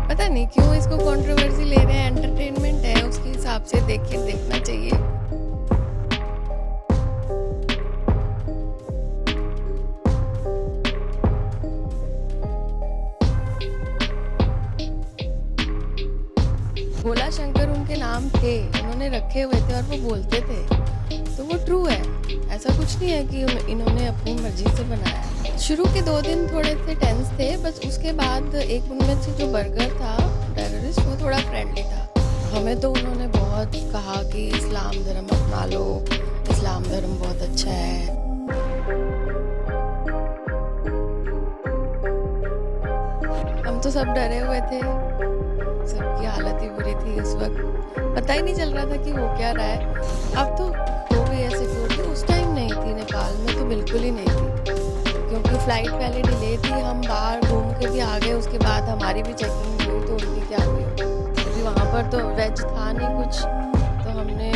पता नहीं क्यों इसको कंट्रोवर्सी ले रहे हैं। एंटरटेनमेंट है, उसके हिसाब से देखना चाहिए। भोला शंकर उनके नाम थे, उन्होंने रखे हुए थे और वो बोलते थे, तो वो ट्रू है। ऐसा कुछ नहीं है कि इन्होंने अपनी मर्जी से बनाया। शुरू के 2 दिन थोड़े से टेंस थे, बस उसके बाद एक उनमें से जो बर्गर था टेररिस्ट, वो थोड़ा फ्रेंडली था। हमें तो उन्होंने बहुत कहा कि इस्लाम धर्म अपना लो, इस्लाम धर्म बहुत अच्छा है। हम तो सब डरे हुए थे, सबकी हालत ही बुरी थी उस वक्त। पता ही नहीं चल रहा था कि हो क्या रहा है। अब तो हो गई है सिक्योरिटी, उस टाइम नहीं थी। नेपाल में तो बिल्कुल ही नहीं थी, क्योंकि फ्लाइट पहले डिले थी। हम बाहर घूम के भी आ गए, उसके बाद हमारी भी चेकिंग हुई, तो उनकी क्या हुई, क्योंकि वहाँ पर तो वेज था नहीं कुछ, तो हमने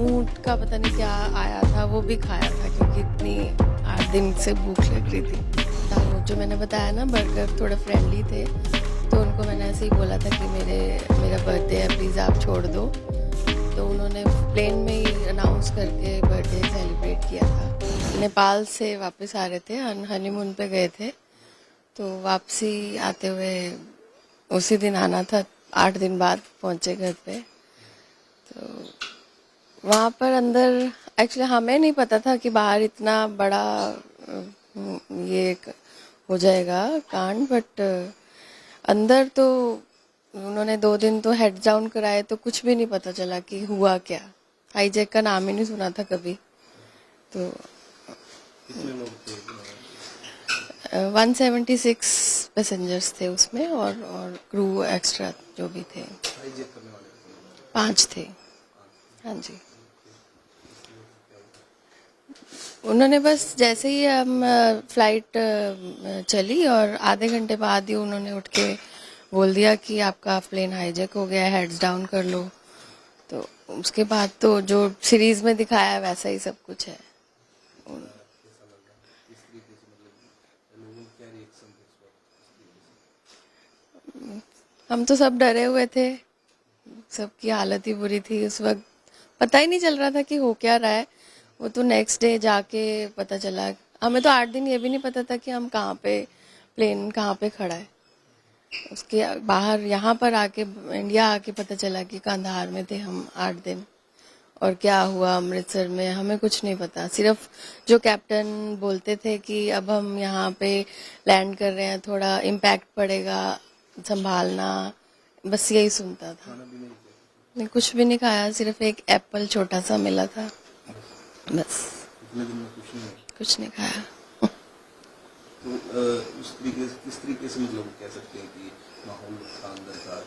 ऊँट का पता नहीं क्या आया था, वो भी खाया था, क्योंकि इतनी 8 दिन से भूख लग रही थी। वो जो मैंने बताया ना, बर्गर थोड़े फ्रेंडली थे, तो उनको मैंने ऐसे ही बोला था कि मेरा बर्थडे है, प्लीज़ आप छोड़ दो। तो उन्होंने प्लेन में ही अनाउंस करके बर्थडे सेलिब्रेट किया था। नेपाल से वापस आ रहे थे, हनीमून पे गए थे, तो वापसी आते हुए उसी दिन आना था, 8 दिन बाद पहुंचे घर पे। तो वहाँ पर अंदर एक्चुअली हमें नहीं पता था कि बाहर इतना बड़ा ये हो जाएगा कांड, बट अंदर तो उन्होंने 2 दिन तो हेड डाउन कराए, तो कुछ भी नहीं पता चला कि हुआ क्या। हाईजैक का नाम ही नहीं सुना था कभी। तो 176 पैसेंजर्स थे उसमें, और क्रू एक्स्ट्रा जो भी थे 5 थे। हाँ जी। उन्होंने बस जैसे ही हम फ्लाइट चली और आधे घंटे बाद ही उन्होंने उठ के बोल दिया कि आपका प्लेन हाईजैक हो गया, हेड्स डाउन कर लो। तो उसके बाद तो जो सीरीज में दिखाया है वैसा ही सब कुछ है। हम तो सब डरे हुए थे, सबकी हालत ही बुरी थी उस वक्त। पता ही नहीं चल रहा था कि हो क्या रहा है। वो तो नेक्स्ट डे जाके पता चला। हमें तो 8 दिन ये भी नहीं पता था कि हम कहाँ पे, प्लेन कहाँ पे खड़ा है। उसके बाहर यहाँ पर आके, इंडिया आके पता चला कि कंधार में थे हम 8 दिन। और क्या हुआ अमृतसर में हमें कुछ नहीं पता। सिर्फ जो कैप्टन बोलते थे कि अब हम यहाँ पे लैंड कर रहे हैं, थोड़ा इम्पैक्ट पड़ेगा, संभालना, बस यही सुनता था। नहीं, कुछ भी नहीं खाया, सिर्फ एक एप्पल छोटा सा मिला था, बस। कुछ नहीं खाया। तो उस तरीके से, किस तरीके से मतलब कह सकते हैं कि माहौल था अंदर का?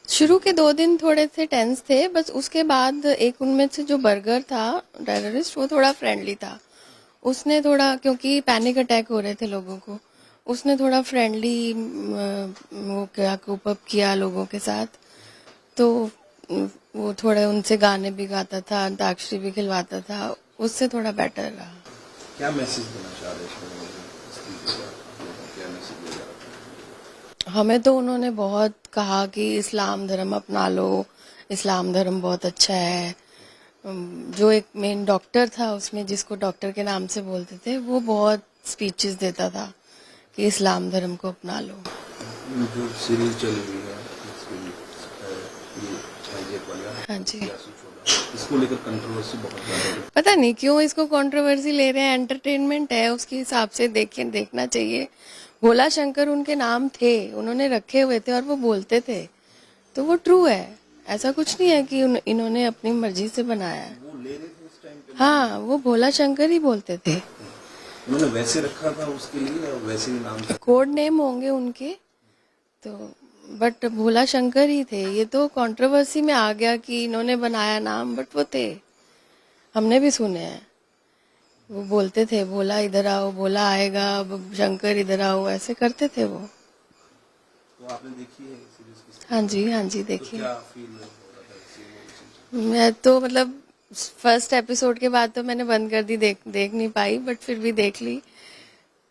शुरू के 2 दिन थोड़े से टेंस थे, बस उसके बाद एक उनमें से जो बर्गर था टेररिस्ट, वो थोड़ा फ्रेंडली था। उसने थोड़ा, क्योंकि पैनिक अटैक हो रहे थे लोगों को, उसने थोड़ा फ्रेंडली वो क्या कोप अप किया लोगों के साथ। तो वो थोड़े उनसे गाने भी गाता था, अंताक्षरी भी खिलवाता था, उससे थोड़ा बेटर रहा। क्या मैसेज देना चाह रहे हैं इस तरीके से? क्या मैसेज दे रहा है? हमें तो उन्होंने बहुत कहा कि इस्लाम धर्म अपना लो, इस्लाम धर्म बहुत अच्छा है। जो एक मेन डॉक्टर था उसमें, जिसको डॉक्टर के नाम से बोलते थे, वो बहुत स्पीचेस देता था कि इस्लाम धर्म को अपना लो। जो सीरीज चली हुई है ये हाईजैक वाला, हाँ जी। इसको लेकर कंट्रोवर्सी बहुत ज्यादा है। पता नहीं क्यों इसको कंट्रोवर्सी ले रहे हैं। एंटरटेनमेंट है, उसके हिसाब से देखना चाहिए। भोला शंकर उनके नाम थे, उन्होंने रखे हुए थे और वो बोलते थे, तो वो ट्रू है। ऐसा कुछ नहीं है कि इन्होंने अपनी मर्जी से बनाया है। वो ले रहे थे उस टाइम पे? हाँ, वो भोला शंकर ही बोलते थे। उन्होंने वैसे रखा था उसके लिए, या वैसे ही नाम था? कोड नेम होंगे उनके, तो बट भोला शंकर ही थे। ये तो कंट्रोवर्सी में आ गया कि इन्होंने बनाया नाम, बट वो थे, हमने भी सुने हैं। वो बोलते थे, भोला इधर आओ, भोला आएगा, अब शंकर इधर आओ, ऐसे करते थे वो। तो आपने देखी है सीरीज की? हाँ जी तो देखिए। क्या फील हो रहा था इसी मैं तो मतलब फर्स्ट एपिसोड के बाद तो मैंने बंद कर दी, देख नहीं पाई, बट फिर भी देख ली।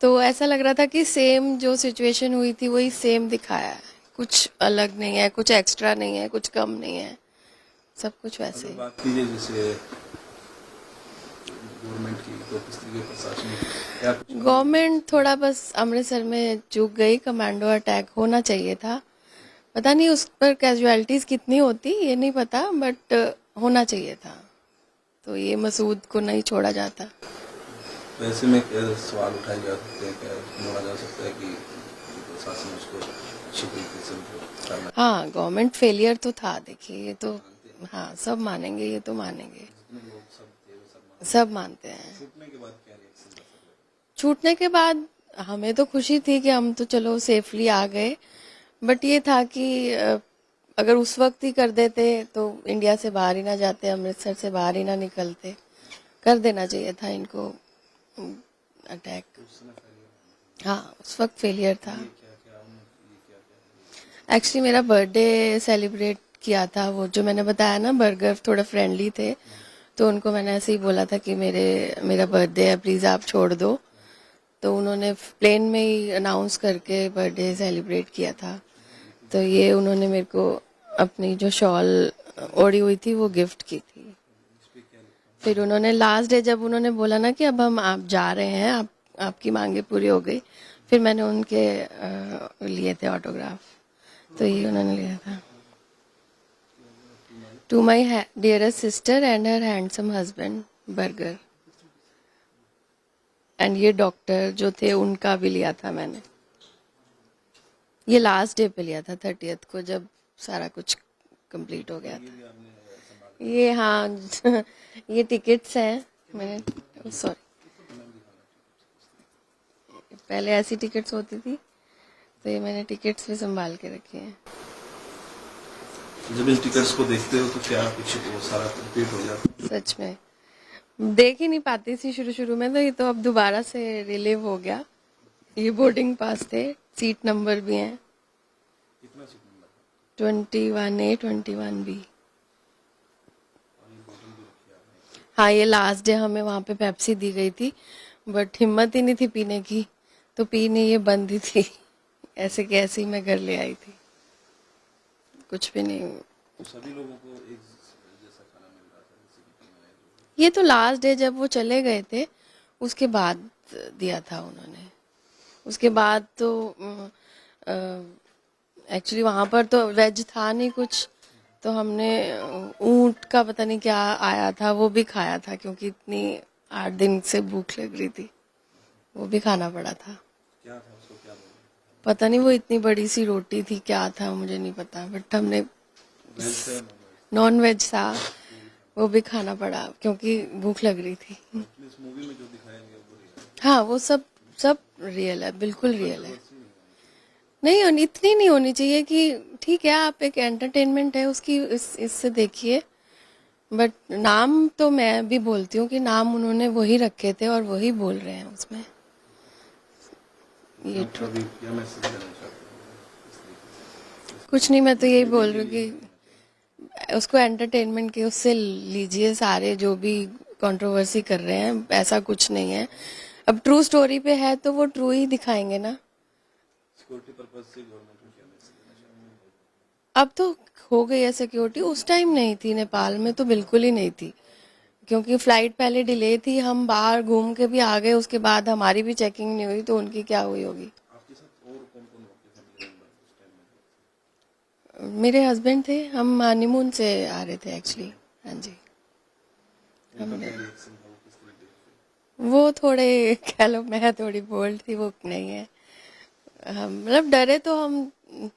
तो ऐसा लग रहा था कि सेम जो सिचुएशन हुई थी वही सेम दिखाया है, कुछ अलग नहीं है, कुछ एक्स्ट्रा नहीं है, कुछ कम नहीं है, सब कुछ वैसे अगर ही। बात कीजिए जैसे गवर्नमेंट की, तो किस तरीके प्रशासन क्या कुछ गवर्नमेंट थोड़ा बस अमृतसर में चूक गई, कमांडो अटैक होना चाहिए था। पता नहीं उस पर कैजुअलिटीज कितनी होती ये नहीं पता, बट होना चाहिए था, तो ये मसूद को नहीं छोड़ा जाता। तो ऐसे में क्या सवाल उठाए जा सकते हैं, क्या बोला जा सकता है कि प्रशासन उसको अच्छी तरीके से मतलब करना हाँ, गवर्नमेंट फेलियर तो था, देखिए ये तो, हाँ सब मानेंगे, ये तो मानेंगे, जितने लोग सब थे वो सब सब मानते हैं। छूटने के बाद क्या रिएक्शन था सब लोग? छूटने के बाद हमें तो खुशी थी कि हम तो चलो सेफली आ गए, बट ये था कि अगर उस वक्त ही कर देते तो इंडिया से बाहर ही ना जाते, अमृतसर से बाहर ही ना निकलते, कर देना चाहिए था इनको अटैक। उस समय पहले हाँ, उस वक्त फेलियर था। ये क्या क्या एक्चुअली मेरा बर्थडे सेलिब्रेट किया था, वो जो मैंने बताया ना, बर्गर थोड़ा फ्रेंडली थे, तो उनको मैंने ऐसे ही बोला था कि मेरा बर्थडे है, प्लीज़ आप छोड़ दो। तो उन्होंने प्लेन में ही अनाउंस करके बर्थडे सेलिब्रेट किया था। तो ये उन्होंने मेरे को अपनी जो शॉल ओढ़ी हुई थी वो गिफ्ट की थी। फिर उन्होंने लास्ट डे जब उन्होंने बोला ना कि अब हम आप जा रहे हैं, आपकी मांगे पूरी हो गई, फिर मैंने उनके लिए थे ऑटोग्राफ, तो ये उन्होंने लिया था। To my dearest sister and her handsome husband burger, and ये डॉक्टर जो थे उनका भी लिया था मैंने। ये लास्ट डे पे लिया था, 30th को, जब सारा कुछ कंप्लीट हो गया था। ये हाँ ये टिकट्स हैं, मैंने सॉरी, पहले ऐसी टिकट्स होती थी, तो ये मैंने टिकट्स भी संभाल के रखी हैं। जब इन टिकट्स को देखते हो तो क्या कुछ वो सारा कंप्लीट हो जाता है? सच में देख ही नहीं पाती थी शुरू में, तो ये तो अब दोबारा से रिलीव हो गया। ये बोर्डिंग पास थे, सीट नंबर भी हैं, कितना सीट नंबर 21A 21B। हाँ, ये लास्ट डे हमें वहाँ पे पेप्सी दी गई थी, बट हिम्मत ही नहीं थी पीने की, तो पी नहीं, ये बंद ही थी। ऐसे कैसे ही मैं घर ले आई थी, कुछ भी नहीं। तो सभी लोगों को एक जैसा खाना मिल रहा था, जैसे कि टीम है जो ये तो लास्ट डे जब वो चले गए थे उसके बाद दिया था उन्होंने। उसके बाद तो एक्चुअली वहाँ पर तो वेज था नहीं कुछ, तो हमने ऊंट का पता नहीं क्या आया था वो भी खाया था, क्योंकि इतनी 8 दिन से भूख लग रही थी, वो भी खाना पड़ा था। क्या था उसको क्या बोलते पता नहीं वो इतनी बड़ी सी रोटी थी, क्या था मुझे नहीं पता, बट हमने वेज थे नॉन वेज था, वो भी खाना पड़ा क्योंकि भूख लग रही थी। इस मूवी में जो दिखाया गया वो रियल है। हाँ, वो सब सब रियल है, बिल्कुल रियल है। नहीं होनी, इतनी नहीं होनी चाहिए कि ठीक है आप एक एंटरटेनमेंट है उसकी, इससे देखिए, बट नाम तो मैं भी बोलती हूँ कि नाम उन्होंने वही रखे थे और वही बोल रहे हैं उसमें। ये आप अभी क्या मैसेज देना चाहते हैं? कुछ नहीं, मैं तो यही बोल रही हूँ कि उसको एंटरटेनमेंट के उससे लीजिए, सारे जो भी कंट्रोवर्सी कर रहे हैं ऐसा कुछ नहीं है। अब ट्रू स्टोरी पे है तो वो ट्रू ही दिखाएंगे ना। सिक्योरिटी पर्पज से गवर्नमेंट को क्या मैसेज देना चाहते हैं? अब तो हो गई है सिक्योरिटी, उस टाइम नहीं थी, नेपाल में तो बिल्कुल ही नहीं थी, क्योंकि फ्लाइट पहले डिले थी, हम बाहर घूम के भी आ गए, उसके बाद हमारी भी चेकिंग नहीं हुई, तो उनकी क्या हुई होगी। आपके साथ और कौन कौन आपके फैमिली मेंबर उस टाइम में? मेरे हस्बैंड थे, हम हनीमून से आ रहे थे एक्चुअली। हाँ जी, उनका क्या रिएक्शन था, वो किस तरीके से? वो थोड़े कह लो, मैं थोड़ी बोल्ड थी, वो नहीं है। मतलब डरे तो हम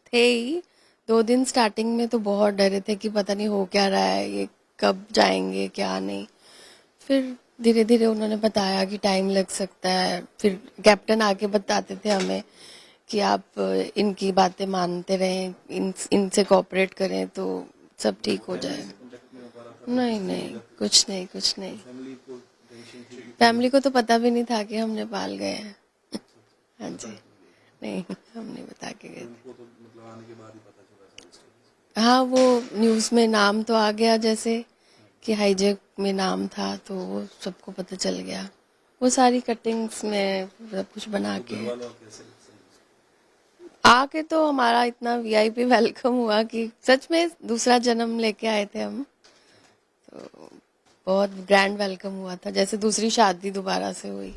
थे ही, 2 दिन स्टार्टिंग में तो बहुत डरे थे कि पता नहीं हो क्या रहा है, ये कब जाएंगे क्या नहीं। फिर धीरे धीरे उन्होंने बताया कि टाइम लग सकता है, फिर कैप्टन आके बताते थे हमें कि आप इनकी बातें मानते रहें, इनसे कोऑपरेट करें तो सब ठीक हो जाए। कॉन्टेक्ट में हो पा रहा था? नहीं नहीं, कुछ नहीं, कुछ नहीं। फैमिली को टेंशन थी? फैमिली को तो पता भी नहीं था कि हम नेपाल गए हैं। हाँ जी, नहीं, हम नहीं बता के गए थे। उनको तो मतलब आने के बाद ही पता चला सारी स्टोरी। हाँ, वो न्यूज़ में नाम तो आ गया, जैसे कि हाईजैक में नाम था, तो वो सबको पता चल गया। वो सारी कटिंग्स में सब कुछ बना तो के घर वालों का कैसे आके तो हमारा इतना वीआईपी वेलकम हुआ कि सच में दूसरा जन्म लेके आए थे हम। तो बहुत ग्रैंड वेलकम हुआ था, जैसे दूसरी शादी दोबारा से हुई।